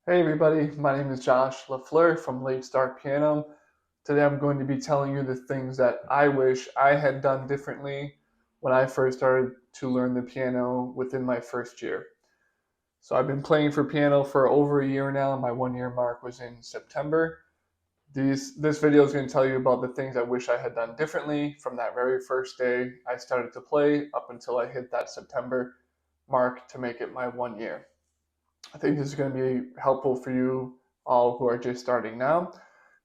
Hey everybody, my name is Josh LaFleur from Late Start Piano. Today I'm going to be telling you the things that I wish I had done differently when I first started to learn the piano within my first year. So I've been playing for piano for over a year now. My 1 year mark was in September. This video is going to tell you about the things I wish I had done differently from that very first day I started to play up until I hit that September mark to make it my 1 year. I think this is going to be helpful for you all who are just starting now.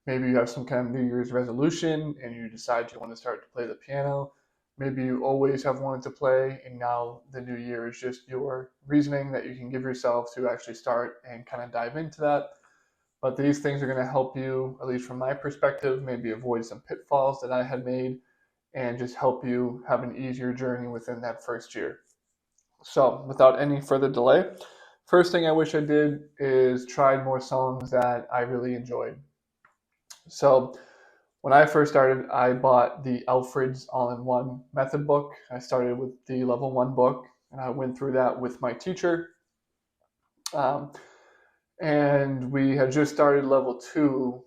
Maybe you have some kind of New Year's resolution and you decide you want to start to play the piano. Maybe you always have wanted to play and now the new year is just your reasoning that you can give yourself to actually start and kind of dive into that. But these things are going to help you, at least from my perspective, maybe avoid some pitfalls that I had made and just help you have an easier journey within that first year. So, without any further delay, first thing I wish I did is tried more songs that I really enjoyed. So, when I first started, I bought the Alfred's All-in-One Method book. I started with the Level 1 book, and I went through that with my teacher. Um, and we had just started Level 2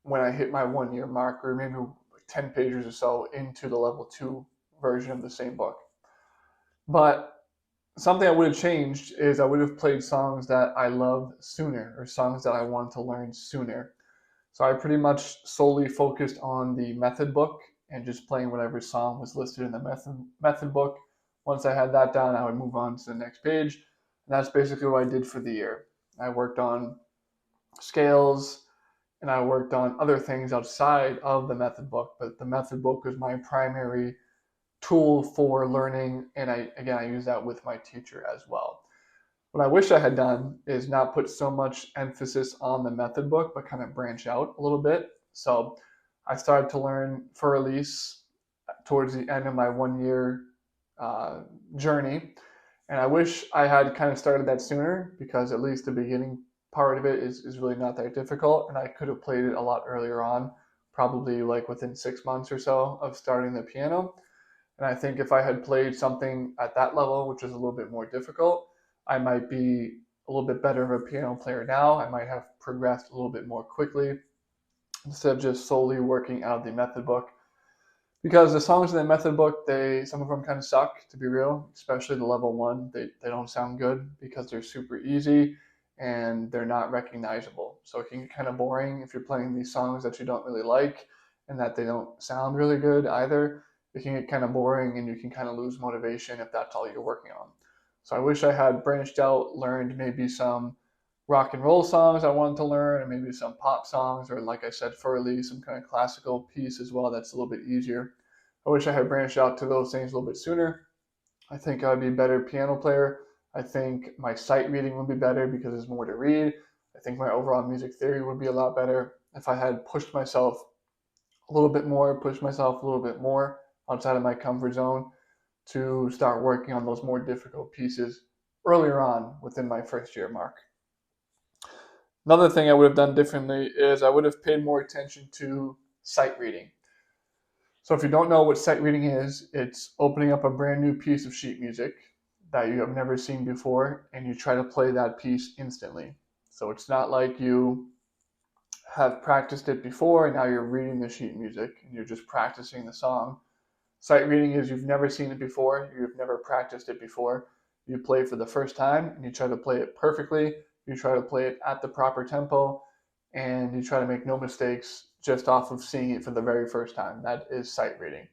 when I hit my 1 year mark, or maybe like 10 pages or so into the Level 2 version of the same book. But something I would have changed is I would have played songs that I loved sooner or songs that I wanted to learn sooner. So I pretty much solely focused on the method book and just playing whatever song was listed in the method book. Once I had that down, I would move on to the next page. And that's basically what I did for the year. I worked on scales and I worked on other things outside of the method book, but the method book was my primary tool for learning, and I use that with my teacher as well. What I wish I had done is not put so much emphasis on the method book, but kind of branch out a little bit. So I started to learn for release towards the end of my 1 year uh, journey. And I wish I had kind of started that sooner because at least the beginning part of it is really not that difficult. And I could have played it a lot earlier on, probably like within 6 months or so of starting the piano. And I think if I had played something at that level, which is a little bit more difficult, I might be a little bit better of a piano player now. I might have progressed a little bit more quickly instead of just solely working out of the method book. Because the songs in the method book, some of them kind of suck, to be real, especially the Level 1. They don't sound good because they're super easy and they're not recognizable. So it can get kind of boring if you're playing these songs that you don't really like and that they don't sound really good either. It can get kind of boring and you can kind of lose motivation if that's all you're working on. So I wish I had branched out, learned maybe some rock and roll songs I wanted to learn, and maybe some pop songs, or like I said, for release, some kind of classical piece as well that's a little bit easier. I wish I had branched out to those things a little bit sooner. I think I'd be a better piano player. I think my sight reading would be better because there's more to read. I think my overall music theory would be a lot better if I had pushed myself a little bit more, pushed myself a little bit more outside of my comfort zone to start working on those more difficult pieces earlier on within my first year mark. Another thing I would have done differently is I would have paid more attention to sight reading. So if you don't know what sight reading is, it's opening up a brand new piece of sheet music that you have never seen before and you try to play that piece instantly. So it's not like you have practiced it before and now you're reading the sheet music and you're just practicing the song. Sight reading is you've never seen it before, you've never practiced it before. You play for the first time and you try to play it perfectly. You try to play it at the proper tempo and you try to make no mistakes just off of seeing it for the very first time. That is sight reading.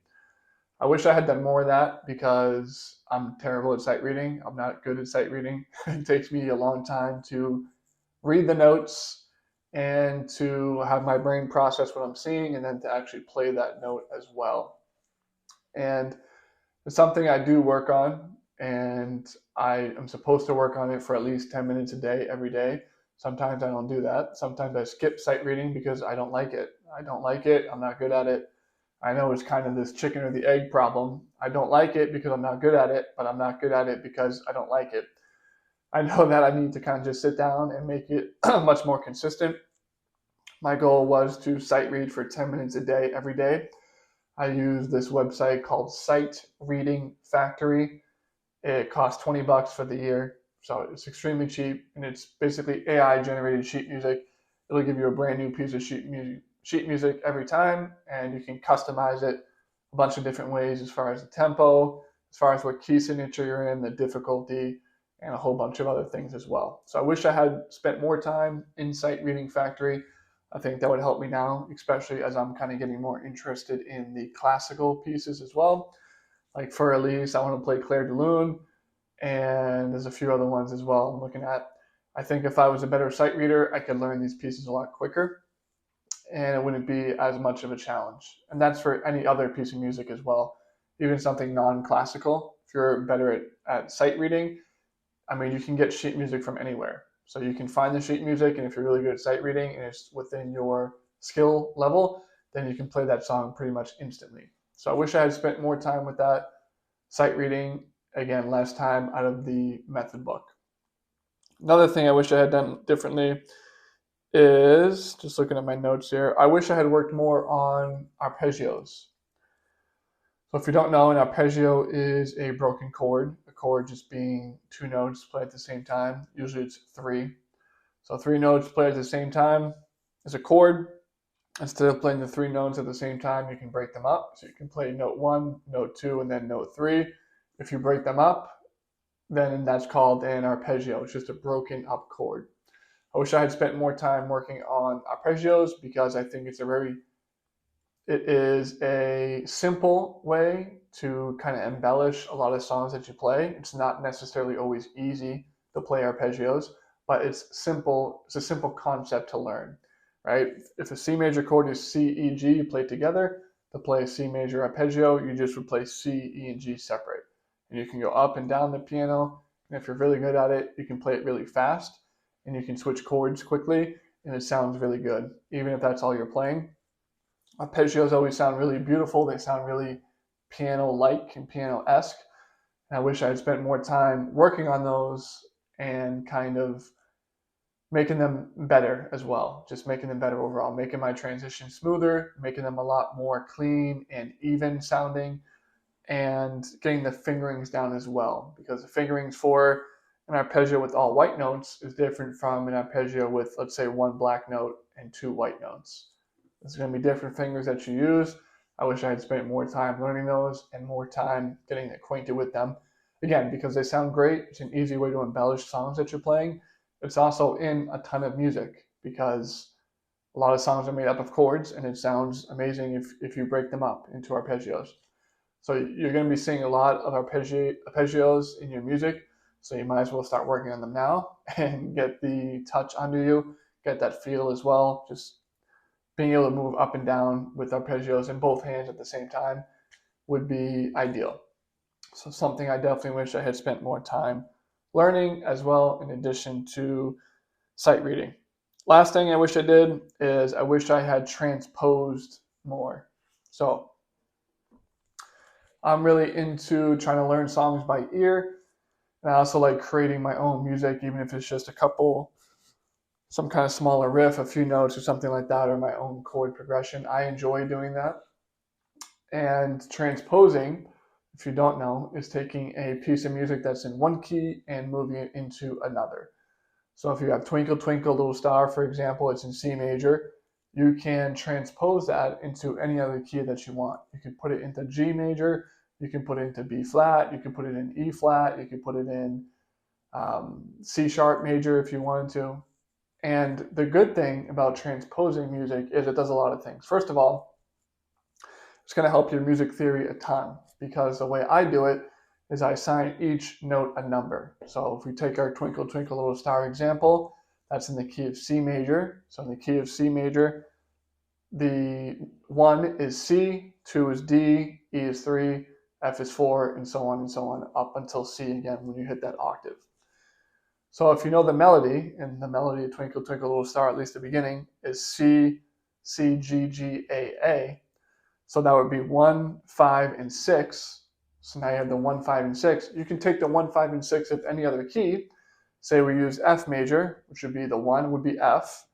I wish I had done more of that because I'm terrible at sight reading. I'm not good at sight reading. It takes me a long time to read the notes and to have my brain process what I'm seeing and then to actually play that note as well. And it's something I do work on, and I am supposed to work on it for at least 10 minutes a day, every day. Sometimes I don't do that. Sometimes I skip sight reading because I don't like it. I don't like it. I'm not good at it. I know it's kind of this chicken or the egg problem. I don't like it because I'm not good at it, but I'm not good at it because I don't like it. I know that I need to kind of just sit down and make it much more consistent. My goal was to sight read for 10 minutes a day, every day. I use this website called Sight Reading Factory. It costs $20 for the year. So it's extremely cheap, and it's basically AI generated sheet music. It'll give you a brand new piece of sheet music every time, and you can customize it a bunch of different ways as far as the tempo, as far as what key signature you're in, the difficulty, and a whole bunch of other things as well. So I wish I had spent more time in Sight Reading Factory. I think that would help me now, especially as I'm kind of getting more interested in the classical pieces as well. Like for Elise, I want to play Claire de Lune, and there's a few other ones as well I'm looking at. I think if I was a better sight reader, I could learn these pieces a lot quicker, and it wouldn't be as much of a challenge. And that's for any other piece of music as well, even something non-classical. If you're better at sight reading, I mean, you can get sheet music from anywhere. So you can find the sheet music, and if you're really good at sight reading and it's within your skill level, then you can play that song pretty much instantly. So I wish I had spent more time with that sight reading. Again, less time out of the method book. Another thing I wish I had done differently is, just looking at my notes here, I wish I had worked more on arpeggios. So if you don't know, an arpeggio is a broken chord, a chord just being two notes played at the same time. Usually it's three. So three notes played at the same time is a chord. Instead of playing the three notes at the same time, you can break them up. So you can play note 1, note 2, and then note 3. If you break them up, then that's called an arpeggio. It's just a broken up chord. I wish I had spent more time working on arpeggios because I think it is a simple way to kind of embellish a lot of songs that you play. It's not necessarily always easy to play arpeggios, but it's simple. It's a simple concept to learn, right? If a C major chord is C, E, G played together, to play a C major arpeggio, you just would play C, E, and G separate. And you can go up and down the piano. And if you're really good at it, you can play it really fast, and you can switch chords quickly, and it sounds really good, even if that's all you're playing. Arpeggios always sound really beautiful. They sound really piano-like and piano-esque. And I wish I had spent more time working on those and kind of making them better as well. Just making them better overall, making my transition smoother, making them a lot more clean and even sounding, and getting the fingerings down as well. Because the fingerings for an arpeggio with all white notes is different from an arpeggio with, let's say, one black note and two white notes. There's going to be different fingers that you use. I wish I had spent more time learning those and more time getting acquainted with them. Again, because they sound great, it's an easy way to embellish songs that you're playing. It's also in a ton of music because a lot of songs are made up of chords, and it sounds amazing if you break them up into arpeggios. So you're going to be seeing a lot of arpeggios in your music, so you might as well start working on them now and get the touch under you, get that feel as well. Just being able to move up and down with arpeggios in both hands at the same time would be ideal. So something I definitely wish I had spent more time learning as well, in addition to sight reading. Last thing I wish I did is I wish I had transposed more. So I'm really into trying to learn songs by ear, and I also like creating my own music, even if it's just some kind of smaller riff, a few notes or something like that, or my own chord progression. I enjoy doing that. And transposing, if you don't know, is taking a piece of music that's in one key and moving it into another. So if you have Twinkle Twinkle Little Star, for example, it's in C major, you can transpose that into any other key that you want. You can put it into G major, you can put it into B flat, you can put it in E flat, you can put it in C sharp major if you wanted to. And the good thing about transposing music is it does a lot of things. First of all, it's going to help your music theory a ton, because the way I do it is I assign each note a number. So if we take our Twinkle Twinkle Little Star example, that's in the key of C major. So in the key of C major, the 1 is C, 2 is D, E is 3, F is 4, and so on, up until C again when you hit that octave. So if you know the melody, and the melody of Twinkle Twinkle Little Star, at least the beginning, is C, C, G, G, A, A. So that would be 1, 5, and 6. So now you have the 1, 5, and 6. You can take the 1, 5, and 6 of any other key. Say we use F major, which would be the 1 would be F,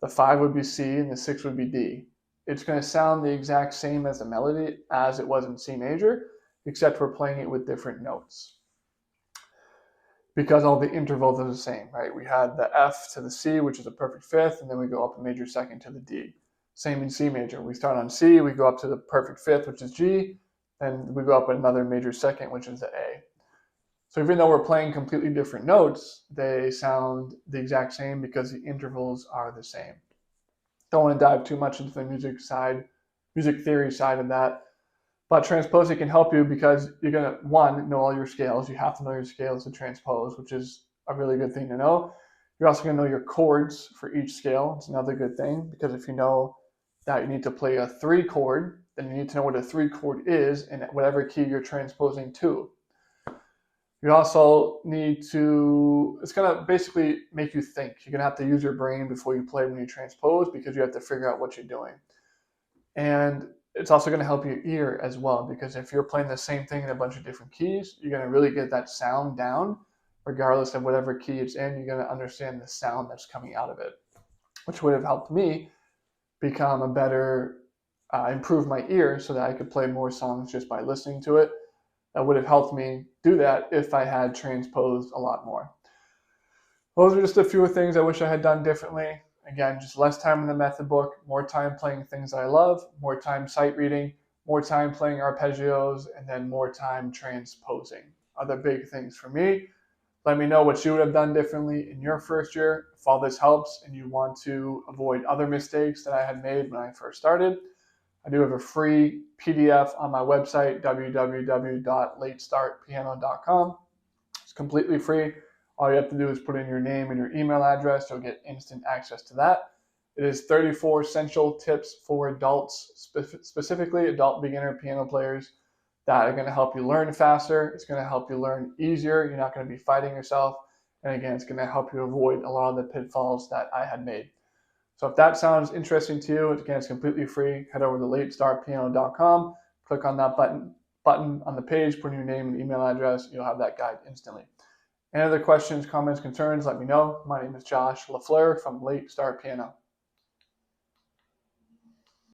the 5 would be C, and the 6 would be D. It's going to sound the exact same as the melody as it was in C major, except we're playing it with different notes. because all the intervals are the same, right? We had the F to the C, which is a perfect fifth, and then we go up a major second to the D. Same in C major. We start on C, we go up to the perfect fifth, which is G, and we go up another major second, which is the A. So even though we're playing completely different notes, they sound the exact same because the intervals are the same. Don't want to dive too much into the music theory side of that. But transposing can help you because you're going to, one, know all your scales. You have to know your scales to transpose, which is a really good thing to know. You're also going to know your chords for each scale. It's another good thing because if you know that you need to play a 3 chord, then you need to know what a 3 chord is in whatever key you're transposing to. You also need to, it's going to basically make you think. You're going to have to use your brain before you play when you transpose because you have to figure out what you're doing. And it's also going to help your ear as well, because if you're playing the same thing in a bunch of different keys, you're going to really get that sound down, regardless of whatever key it's in. You're going to understand the sound that's coming out of it, which would have helped me become a better, improve my ear so that I could play more songs just by listening to it. That would have helped me do that if I had transposed a lot more. Those are just a few things I wish I had done differently. Again, just less time in the method book, more time playing things that I love, more time sight reading, more time playing arpeggios, and then more time transposing. Other big things for me. Let me know what you would have done differently in your first year. If all this helps and you want to avoid other mistakes that I had made when I first started, I do have a free PDF on my website, www.latestartpiano.com. It's completely free. All you have to do is put in your name and your email address. You'll get instant access to that. It is 34 essential tips for adults, specifically adult beginner piano players, that are going to help you learn faster. It's going to help you learn easier. You're not going to be fighting yourself. And again, it's going to help you avoid a lot of the pitfalls that I had made. So if that sounds interesting to you, again, it's completely free. Head over to latestartpiano.com, click on that button on the page, put in your name and email address, and you'll have that guide instantly. Any other questions, comments, concerns, let me know. My name is Josh LaFleur from Late Start Piano.